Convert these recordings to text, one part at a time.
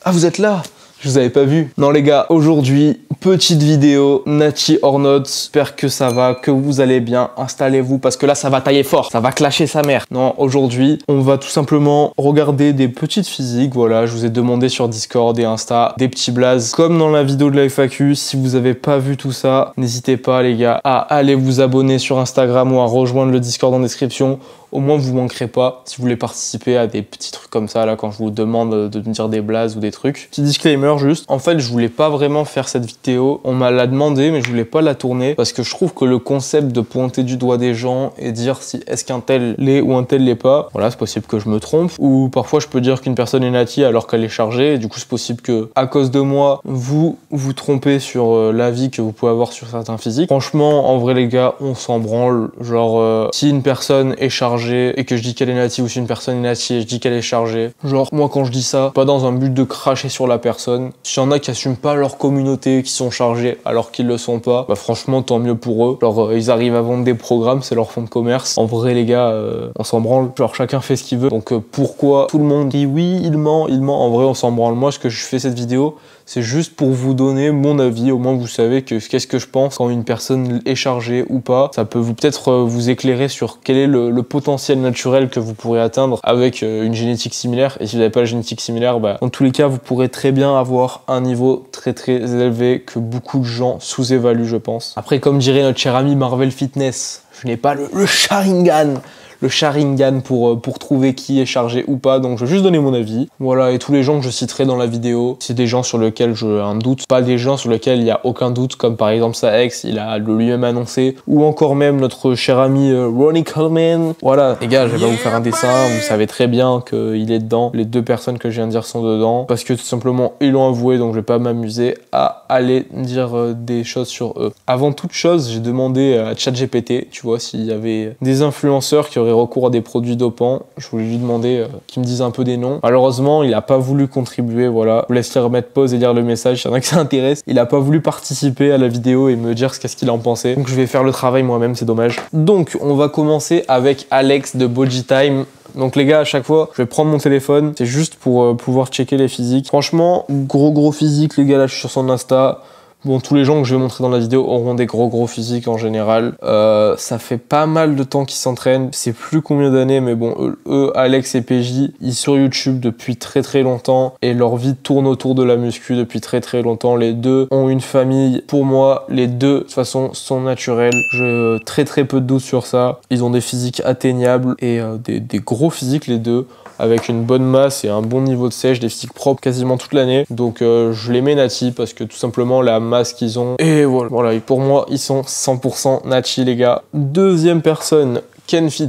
Ah, vous êtes là? Je vous avais pas vu. Non les gars, aujourd'hui, petite vidéo, Natty or not. J'espère que ça va, que vous allez bien. Installez-vous parce que là, ça va tailler fort. Ça va clasher sa mère. Non, aujourd'hui, on va tout simplement regarder des petites physiques. Voilà, je vous ai demandé sur Discord et Insta des petits blazes. Comme dans la vidéo de la FAQ, si vous avez pas vu tout ça, n'hésitez pas les gars à aller vous abonner sur Instagram ou à rejoindre le Discord en description. Au moins, vous manquerez pas si vous voulez participer à des petits trucs comme ça, là, quand je vous demande de me dire des blazes ou des trucs. Petit disclaimer juste. En fait, je voulais pas vraiment faire cette vidéo. On m'a l'a demandé, mais je voulais pas la tourner parce que je trouve que le concept de pointer du doigt des gens et dire si est-ce qu'un tel l'est ou un tel l'est pas, voilà, c'est possible que je me trompe. Ou parfois, je peux dire qu'une personne est Natty alors qu'elle est chargée. Et du coup, c'est possible que, à cause de moi, vous trompez sur l'avis que vous pouvez avoir sur certains physiques. Franchement, en vrai, les gars, on s'en branle. Genre, si une personne est chargée et que je dis qu'elle est Natty, ou si une personne est Natty et je dis qu'elle est chargée. Genre, moi quand je dis ça, pas dans un but de cracher sur la personne. S'il y en a qui assument pas leur communauté, qui sont chargés alors qu'ils le sont pas, bah franchement tant mieux pour eux. Genre ils arrivent à vendre des programmes, c'est leur fonds de commerce. En vrai les gars, on s'en branle. Genre chacun fait ce qu'il veut. Donc pourquoi tout le monde dit oui, il ment. En vrai on s'en branle. Moi ce que je fais cette vidéo, c'est juste pour vous donner mon avis. Au moins vous savez que qu'est-ce que je pense quand une personne est chargée ou pas. Ça peut peut-être vous éclairer sur quel est le potentiel naturel que vous pourrez atteindre avec une génétique similaire. Et si vous n'avez pas la génétique similaire, bah, dans tous les cas, vous pourrez très bien avoir un niveau très élevé que beaucoup de gens sous-évaluent, je pense. Après, comme dirait notre cher ami Marvel Fitness, je n'ai pas le Sharingan. Le Sharingan pour trouver qui est chargé ou pas, donc je vais juste donner mon avis. Voilà, et tous les gens que je citerai dans la vidéo, c'est des gens sur lesquels j'ai un doute, pas des gens sur lesquels il n'y a aucun doute, comme par exemple sa ex, il a lui-même annoncé, ou encore même notre cher ami Ronnie Coleman. Voilà, les gars, je vais pas vous faire un dessin, vous savez très bien qu'il est dedans, les deux personnes que je viens de dire sont dedans, parce que tout simplement, ils l'ont avoué, donc je vais pas m'amuser à aller dire des choses sur eux. Avant toute chose, j'ai demandé à ChatGPT, tu vois, s'il y avait des influenceurs qui auraient recours à des produits dopants. Je voulais lui demander qu'il me dise un peu des noms. Malheureusement, il n'a pas voulu contribuer, voilà. Je vous laisse remettre pause et lire le message, s'il y en a que ça intéresse. Il n'a pas voulu participer à la vidéo et me dire qu'est-ce qu'il en pensait. Donc je vais faire le travail moi-même, c'est dommage. Donc on va commencer avec Alex de Body Time. Donc les gars, à chaque fois, je vais prendre mon téléphone. C'est juste pour pouvoir checker les physiques. Franchement, gros physique, les gars, là je suis sur son Insta. Bon, tous les gens que je vais montrer dans la vidéo auront des gros physiques en général. Ça fait pas mal de temps qu'ils s'entraînent. Je sais plus combien d'années, mais bon, eux, Alex et PJ, ils sont sur YouTube depuis très longtemps et leur vie tourne autour de la muscu depuis très longtemps. Les deux ont une famille. Pour moi, les deux, de toute façon, sont naturels. J'ai très peu de doutes sur ça. Ils ont des physiques atteignables et des gros physiques, les deux, avec une bonne masse et un bon niveau de sèche, des physiques propres quasiment toute l'année. Donc je les mets Natty parce que tout simplement la masse qu'ils ont. Et voilà, et pour moi, ils sont 100% Natty les gars. Deuxième personne, Kenfit,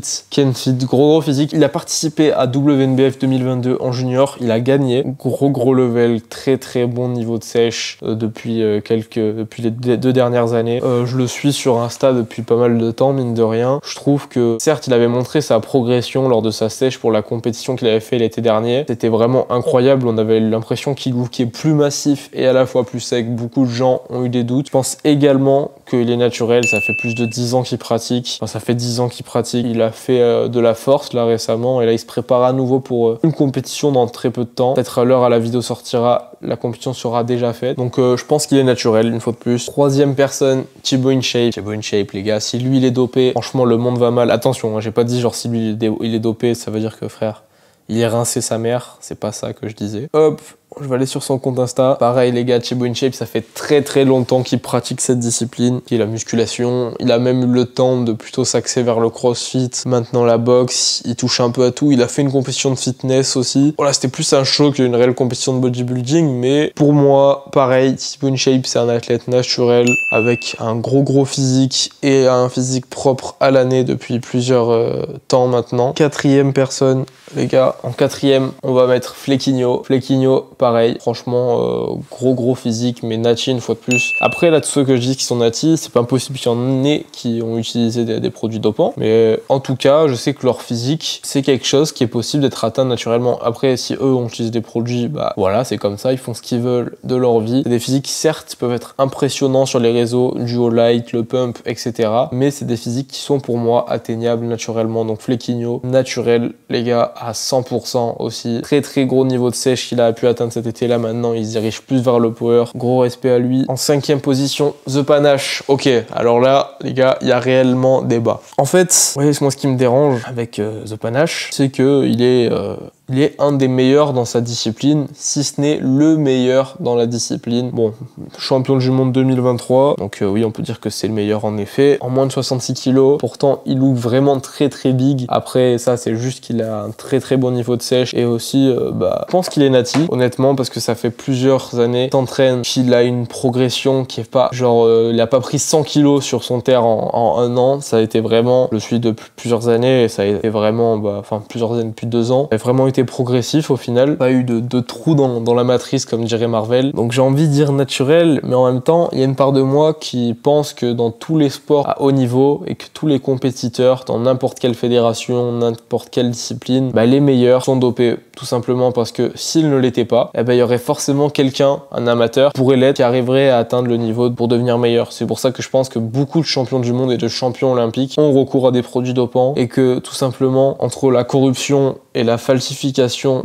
gros physique. Il a participé à WNBF 2022 en junior. Il a gagné. Gros level, très bon niveau de sèche depuis les deux dernières années. Je le suis sur Insta depuis pas mal de temps, mine de rien. Je trouve que, certes, il avait montré sa progression lors de sa sèche pour la compétition qu'il avait fait l'été dernier. C'était vraiment incroyable. On avait l'impression qu'il lookait plus massif et à la fois plus sec. Beaucoup de gens ont eu des doutes. Je pense également qu'il est naturel. Ça fait plus de 10 ans qu'il pratique. Enfin, ça fait 10 ans qu'il pratique. Il a fait de la force là récemment et là il se prépare à nouveau pour une compétition dans très peu de temps. Peut-être à l'heure à la vidéo sortira, la compétition sera déjà faite. Donc je pense qu'il est naturel une fois de plus. Troisième personne, Thibaut InShape. Thibaut InShape les gars, si lui il est dopé, franchement le monde va mal. Attention, hein, j'ai pas dit genre si lui il est dopé, ça veut dire que frère, il est rincé sa mère, c'est pas ça que je disais. Hop, je vais aller sur son compte Insta. Pareil les gars, Thibaut InShape, ça fait très longtemps qu'il pratique cette discipline, qui est la musculation. Il a même eu le temps de plutôt s'axer vers le crossfit, maintenant la boxe, il touche un peu à tout. Il a fait une compétition de fitness aussi. Voilà, c'était plus un show qu'une réelle compétition de bodybuilding, mais pour moi, pareil, Thibaut InShape, c'est un athlète naturel, avec un gros physique et un physique propre à l'année depuis plusieurs temps maintenant. Quatrième personne, les gars, en quatrième, on va mettre Flequinho. Flequinho, pareil, franchement, gros physique, mais Natty une fois de plus. Après, là, tous ceux que je dis qui sont Natty, c'est pas impossible qu'il y en ait qui ont utilisé des produits dopants. Mais en tout cas, je sais que leur physique, c'est quelque chose qui est possible d'être atteint naturellement. Après, si eux ont utilisé des produits, bah voilà, c'est comme ça, ils font ce qu'ils veulent de leur vie. C'est des physiques qui, certes, peuvent être impressionnants sur les réseaux, du Duo Light, le pump, etc. Mais c'est des physiques qui sont pour moi atteignables naturellement. Donc Flequinho, naturel, les gars, à 100% aussi. Très gros niveau de sèche qu'il a pu atteindre fin de cet été là maintenant, il se dirige plus vers le power. Gros respect à lui. En 5e position, The Panache. Ok, alors là, les gars, il y a réellement débat. En fait, vous voyez, moi ce qui me dérange avec The Panache, c'est que il est un des meilleurs dans sa discipline, si ce n'est le meilleur dans la discipline. Bon, champion du monde 2023, donc oui, on peut dire que c'est le meilleur en effet. En moins de 66 kilos, pourtant il look vraiment très très big. Après ça, c'est juste qu'il a un très très bon niveau de sèche et aussi, je pense qu'il est nati, honnêtement, parce que ça fait plusieurs années qu'il s'entraîne, qu'il a une progression qui est pas, genre, il a pas pris 100 kilos sur son terre en un an. Ça a été vraiment, je le suis depuis plusieurs années et ça a été vraiment, plusieurs années, depuis 2 ans. Il a vraiment été progressif au final, pas eu de trou dans la matrice comme dirait Marvel. Donc j'ai envie de dire naturel, mais en même temps il y a une part de moi qui pense que dans tous les sports à haut niveau et que tous les compétiteurs dans n'importe quelle fédération, n'importe quelle discipline, les meilleurs sont dopés, tout simplement parce que s'ils ne l'étaient pas, il y aurait forcément quelqu'un, un amateur, pourrait l'être, qui arriverait à atteindre le niveau pour devenir meilleur. C'est pour ça que je pense que beaucoup de champions du monde et de champions olympiques ont recours à des produits dopants et que tout simplement entre la corruption et la falsification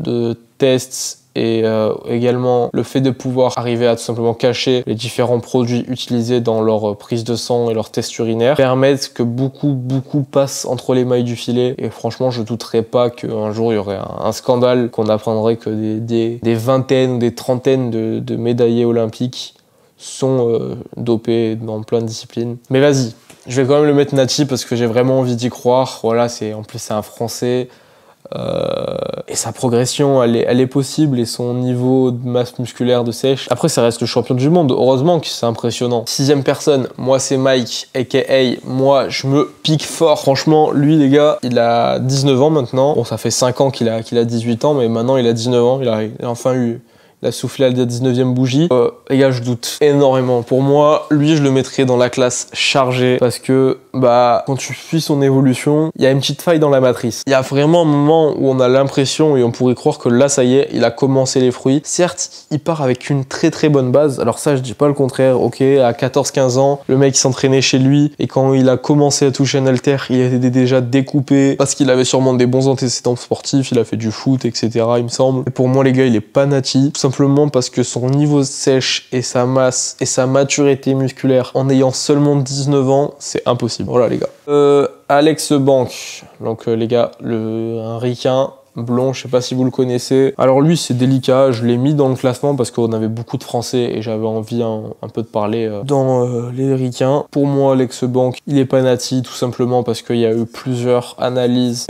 de tests et également le fait de pouvoir arriver à tout simplement cacher les différents produits utilisés dans leur prise de sang et leur test urinaire permettent que beaucoup passent entre les mailles du filet. Et franchement, je douterais pas qu'un jour il y aurait un scandale, qu'on apprendrait que des vingtaines ou des trentaines de médaillés olympiques sont dopés dans plein de disciplines. Mais vas-y, je vais quand même le mettre nati parce que j'ai vraiment envie d'y croire. Voilà, en plus c'est un Français. Et sa progression, elle est possible, et son niveau de masse musculaire de sèche. Après, ça reste le champion du monde. Heureusement que c'est impressionnant. 6e personne, moi c'est Mike, aka moi je me pique fort. Franchement, lui les gars, il a 19 ans maintenant. Bon, ça fait 5 ans qu'il a 18 ans, mais maintenant il a 19 ans. Il a enfin eu... Il a soufflé à la 19e bougie. Les gars, je doute énormément. Pour moi, lui, je le mettrais dans la classe chargée parce que, quand tu suis son évolution, il y a une petite faille dans la matrice. Il y a vraiment un moment où on a l'impression, et on pourrait croire que là, ça y est, il a commencé les fruits. Certes, il part avec une très très bonne base. Alors ça, je dis pas le contraire. Ok, à 14-15 ans, le mec s'entraînait chez lui et quand il a commencé à toucher un halter, il était déjà découpé parce qu'il avait sûrement des bons antécédents sportifs. Il a fait du foot, etc. il me semble. Et pour moi, les gars, il est pas nati. Tout simplement parce que son niveau sèche et sa masse et sa maturité musculaire en ayant seulement 19 ans, c'est impossible. Voilà les gars. Alex Bank, donc les gars, un ricain blond, je sais pas si vous le connaissez. Alors lui c'est délicat, je l'ai mis dans le classement parce qu'on avait beaucoup de Français et j'avais envie un peu de parler dans les ricains. Pour moi, Alex Bank, il est pas nati, tout simplement parce qu'il y a eu plusieurs analyses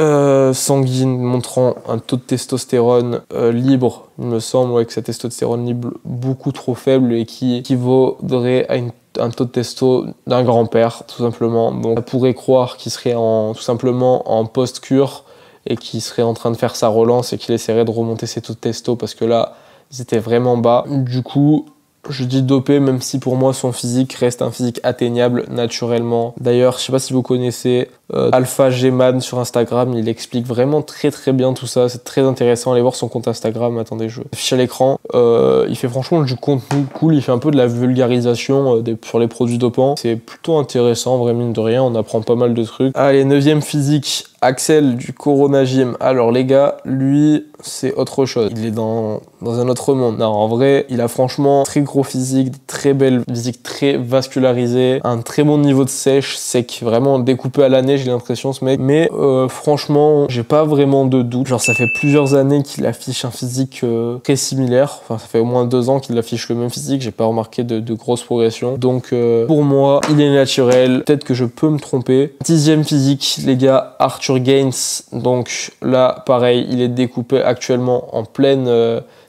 sanguines montrant un taux de testostérone libre, il me semble, que cette testostérone libre beaucoup trop faible et qui équivaudrait à un taux de testo d'un grand-père, tout simplement. Donc on pourrait croire qu'il serait tout simplement en post-cure et qu'il serait en train de faire sa relance et qu'il essaierait de remonter ses taux de testo parce que là, ils étaient vraiment bas. Du coup, je dis dopé, même si pour moi son physique reste un physique atteignable naturellement. D'ailleurs, je sais pas si vous connaissez Alpha G-Man sur Instagram, il explique vraiment très très bien tout ça, c'est très intéressant. Allez voir son compte Instagram, attendez, je affiche à l'écran. Il fait franchement du contenu cool, il fait un peu de la vulgarisation sur les produits dopants. C'est plutôt intéressant, vraiment, mine de rien, on apprend pas mal de trucs. Allez, 9e physique, Axel du Corona Gym. Alors les gars, lui, c'est autre chose. Il est dans un autre monde. Non, en vrai, il a franchement très gros physique, très belle physique, très vascularisé, un très bon niveau de sèche, sec, vraiment découpé à l'année, j'ai l'impression, ce mec. Mais franchement, j'ai pas vraiment de doute. Genre, ça fait plusieurs années qu'il affiche un physique très similaire. Enfin, ça fait au moins 2 ans qu'il affiche le même physique. J'ai pas remarqué de grosses progressions. Donc, pour moi, il est naturel. Peut-être que je peux me tromper. 10e physique, les gars, Arthur Gaines. Donc là, pareil, il est découpé actuellement en pleine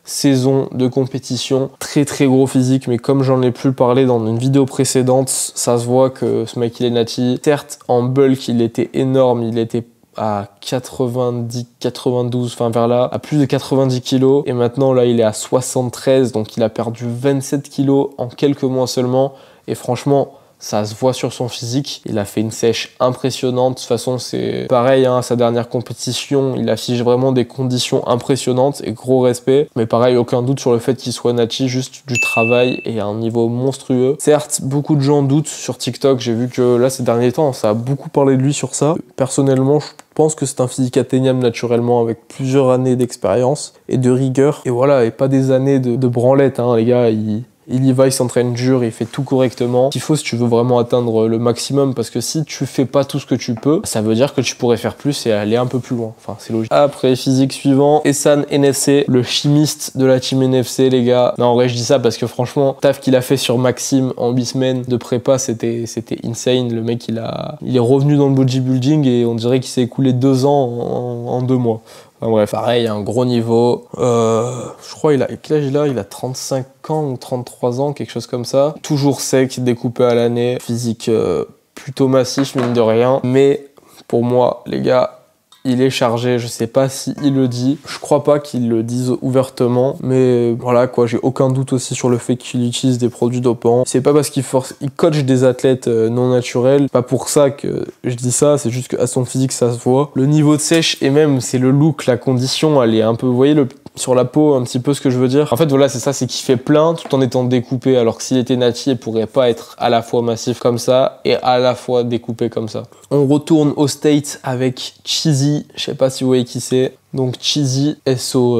saison de compétition. Très très gros physique, mais comme j'en ai plus parlé dans une vidéo précédente, ça se voit que ce mec il est nati. Certes, en bulk, il était énorme, il était à 90, 92, enfin vers là, à plus de 90 kilos. Et maintenant, là, il est à 73, donc il a perdu 27 kilos en quelques mois seulement. Et franchement, Ça se voit sur son physique. Il a fait une sèche impressionnante. De toute façon, c'est pareil, hein, sa dernière compétition, il affiche vraiment des conditions impressionnantes et gros respect. Mais pareil, aucun doute sur le fait qu'il soit Nati, juste du travail et à un niveau monstrueux. Certes, beaucoup de gens doutent sur TikTok. J'ai vu que là, ces derniers temps, ça a beaucoup parlé de lui sur ça. Personnellement, je pense que c'est un physique atteignable naturellement avec plusieurs années d'expérience et de rigueur. Et voilà, et pas des années de branlette, hein, les gars. Il y va, il s'entraîne dur, il fait tout correctement. Ce qu'il faut si tu veux vraiment atteindre le maximum, parce que si tu fais pas tout ce que tu peux, ça veut dire que tu pourrais faire plus et aller un peu plus loin. Enfin, c'est logique. Après, physique suivant, Ehsan NFC, le chimiste de la team NFC, les gars. Non, en vrai, je dis ça parce que franchement, taf qu'il a fait sur Maxime en 8 semaines de prépa, c'était insane. Le mec, il est revenu dans le bodybuilding et on dirait qu'il s'est écoulé 2 ans en 2 mois. Enfin bref, pareil, un gros niveau. Je crois quel âge il a 35 ans ou 33 ans, quelque chose comme ça. Toujours sec, découpé à l'année. Physique plutôt massif, mine de rien. Mais pour moi, les gars, il est chargé. Je sais pas s'il le dit. Je crois pas qu'il le dise ouvertement. Mais voilà, quoi, j'ai aucun doute aussi sur le fait qu'il utilise des produits dopants. C'est pas parce qu'il coach des athlètes non naturels. Pas pour ça que je dis ça. C'est juste qu'à son physique, ça se voit. Le niveau de sèche et même, c'est le look, la condition, elle est un peu, vous voyez, sur la peau, un petit peu ce que je veux dire. En fait, voilà, c'est ça, c'est qu'il fait plein tout en étant découpé, alors que s'il était Nati, il pourrait pas être à la fois massif comme ça et à la fois découpé comme ça. On retourne au States avec Cheesy, je sais pas si vous voyez qui c'est. Donc Cheesy, SO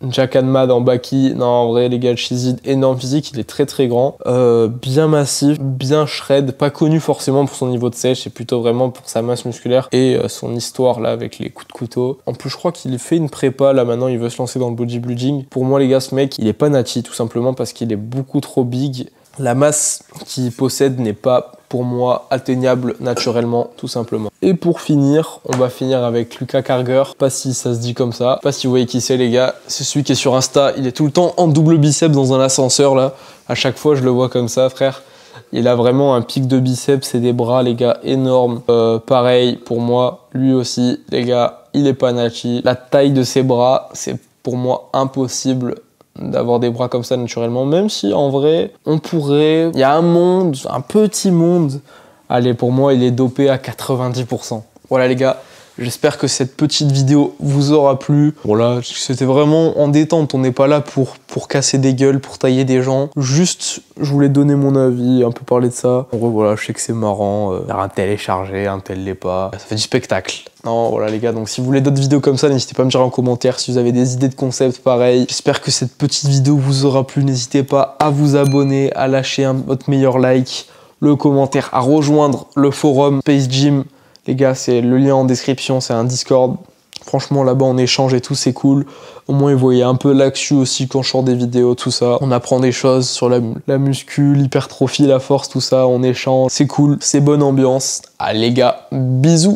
Jack and Mad en Baki. Non, en vrai, les gars, Cheesy, énorme physique, il est très très grand. Bien massif, bien shred, pas connu forcément pour son niveau de sèche, c'est plutôt vraiment pour sa masse musculaire et son histoire là avec les coups de couteau. En plus, je crois qu'il fait une prépa, là maintenant, il veut se lancer dans le bodybuilding. Pour moi, les gars, ce mec, il est pas Nati, tout simplement parce qu'il est beaucoup trop big. La masse qu'il possède n'est pas, pour moi, atteignable naturellement, tout simplement. Et pour finir, on va finir avec Lucas Karger. Pas si ça se dit comme ça. Pas si vous voyez qui c'est, les gars. C'est celui qui est sur Insta. Il est tout le temps en double biceps dans un ascenseur, là. À chaque fois, je le vois comme ça, frère. Il a vraiment un pic de biceps et des bras, les gars, énormes. Pareil, pour moi, lui aussi, les gars, il est pas Nati. La taille de ses bras, c'est pour moi impossible d'avoir des bras comme ça naturellement, même si en vrai on pourrait, il y a un petit monde, allez, pour moi il est dopé à 90%. Voilà les gars, j'espère que cette petite vidéo vous aura plu. Voilà, c'était vraiment en détente, on n'est pas là pour casser des gueules, pour tailler des gens. Juste, je voulais donner mon avis, un peu parler de ça. En vrai, voilà, je sais que c'est marrant, un tel est chargé, un tel l'est pas. Ça fait du spectacle. Non, voilà les gars, donc si vous voulez d'autres vidéos comme ça, n'hésitez pas à me dire en commentaire si vous avez des idées de concepts pareil. J'espère que cette petite vidéo vous aura plu. N'hésitez pas à vous abonner, à lâcher votre meilleur like, le commentaire, à rejoindre le forum Space Gym. Les gars, c'est le lien en description, c'est un Discord. Franchement, là-bas, on échange et tout, c'est cool. Au moins, vous voyez un peu l'actu aussi quand je sors des vidéos, tout ça. On apprend des choses sur la muscu, l'hypertrophie, la force, tout ça. On échange, c'est cool, c'est bonne ambiance. Allez, les gars, bisous!